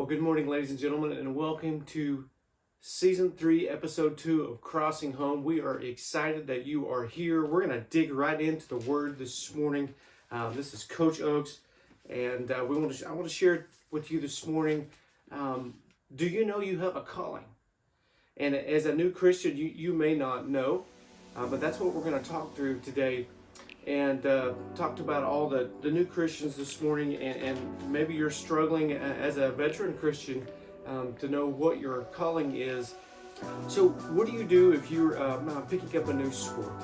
Good morning, ladies and gentlemen, and welcome to Season 3, Episode 2 of Crossing Home. We are excited that you are here. We're going to dig right into the Word this morning. This is Coach Oaks, and I want to share with you this morning. Do you know you have a calling? And as a new Christian, you may not know, but that's what we're going to talk through today. And talked about all the new Christians this morning, and maybe you're struggling as a veteran Christian to know what your calling is. So what do you do if you're picking up a new sport?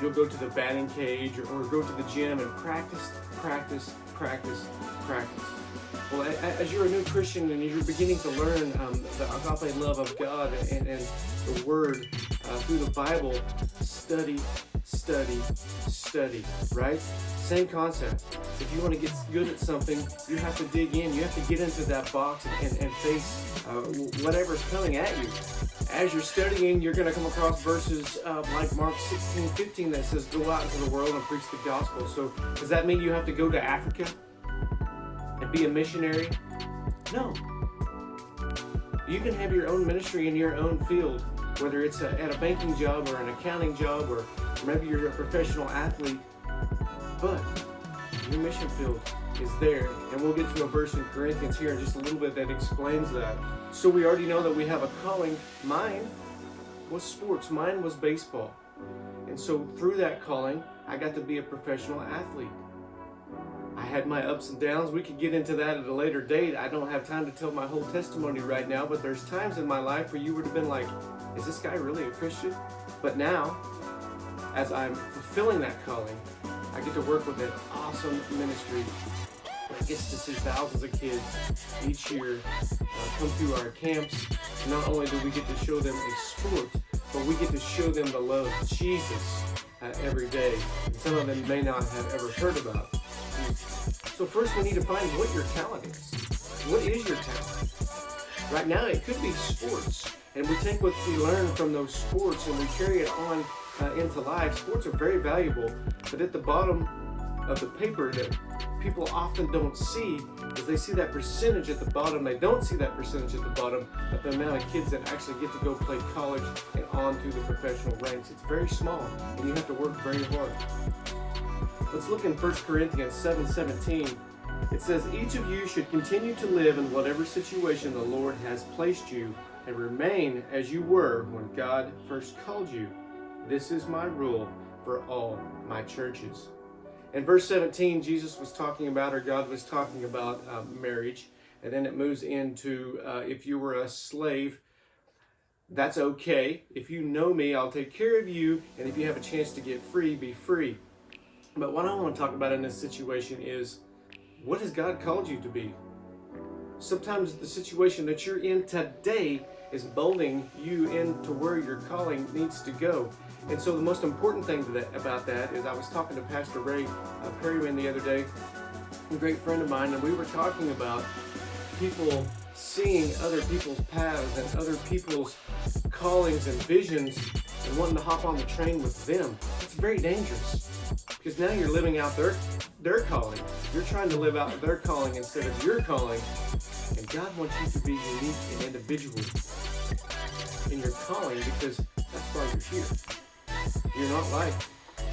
You'll go to the batting cage or go to the gym and practice. Well, as you're a new Christian and you're beginning to learn the agape love of God and the Word through the Bible, study, right? Same concept. If you want to get good at something, you have to dig in. You have to get into that box and face whatever's coming at you. As you're studying, you're going to come across verses like Mark 16:15 that says, "Go out into the world and preach the gospel." So does that mean you have to go to Africa and be a missionary? No. You can have your own ministry in your own field, whether it's at a banking job or an accounting job, or maybe you're a professional athlete, but your mission field is there. And we'll get to a verse in Corinthians here in just a little bit that explains that. So we already know that we have a calling. Mine was sports. Mine was baseball. And so through that calling, I got to be a professional athlete. I had my ups and downs. We could get into that at a later date. I don't have time to tell my whole testimony right now, but there's times in my life where you would have been like, is this guy really a Christian? But now, as I'm fulfilling that calling, I get to work with an awesome ministry that gets to see thousands of kids each year come through our camps. Not only do we get to show them a sport, but we get to show them the love of Jesus every day. And some of them may not have ever heard about Jesus. So first we need to find what your talent is. What is your talent? Right now it could be sports. And we take what we learn from those sports and we carry it on into life. Sports are very valuable, but at the bottom of the paper that people often don't see is they see that percentage at the bottom. They don't see that percentage at the bottom of the amount of kids that actually get to go play college and on through the professional ranks. It's very small, and you have to work very hard. Let's look in 1 Corinthians 7:17. It says, "Each of you should continue to live in whatever situation the Lord has placed you, and remain as you were when God first called you. This is my rule for all my churches." In verse 17, Jesus was talking about, or God was talking about marriage. And then it moves into, if you were a slave, that's okay. If you know me, I'll take care of you. And if you have a chance to get free, be free. But what I want to talk about in this situation is, what has God called you to be? Sometimes the situation that you're in today is molding you into where your calling needs to go. And so the most important thing about that is I was talking to Pastor Ray Perryman the other day, a great friend of mine, and we were talking about people seeing other people's paths and other people's callings and visions and wanting to hop on the train with them. It's very dangerous because now you're living out their calling. You're trying to live out their calling instead of your calling. And God wants you to be unique and individual in your calling because that's why you're here. You're not like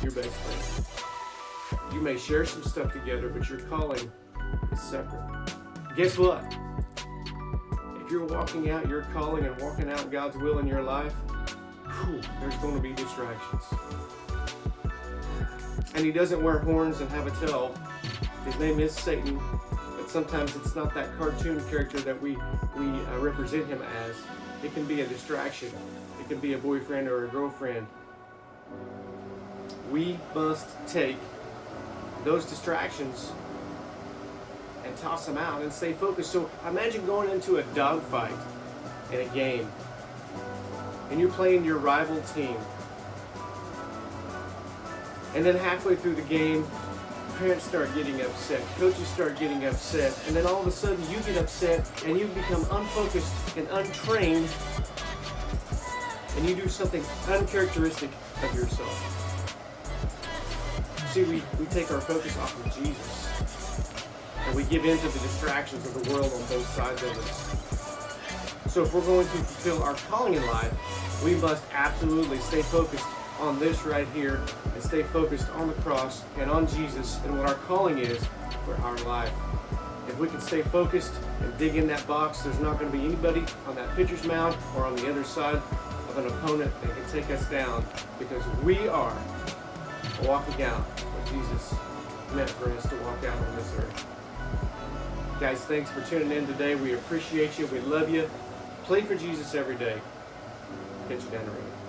your best friend. You may share some stuff together, but your calling is separate. Guess what? If you're walking out your calling and walking out God's will in your life, there's going to be distractions. And he doesn't wear horns and have a tail. His name is Satan, but sometimes it's not that cartoon character that we represent him as. It can be a distraction. It can be a boyfriend or a girlfriend. We must take those distractions and toss them out and stay focused. So imagine going into a dogfight in a game and you're playing your rival team. And then halfway through the game, parents start getting upset, coaches start getting upset, and then all of a sudden you get upset and you become unfocused and untrained and you do something uncharacteristic of yourself. See, we take our focus off of Jesus. And and we give in to the distractions of the world on both sides of us. So if we're going to fulfill our calling in life, we must absolutely stay focused on this right here and stay focused on the cross and on Jesus and what our calling is for our life. If we can stay focused and dig in that box, there's not going to be anybody on that pitcher's mound or on the other side of an opponent that can take us down, because we are walking out what Jesus meant for us to walk out on this earth. Guys, thanks for tuning in today. We appreciate you. We love you. Play for Jesus every day. Catch you down the road.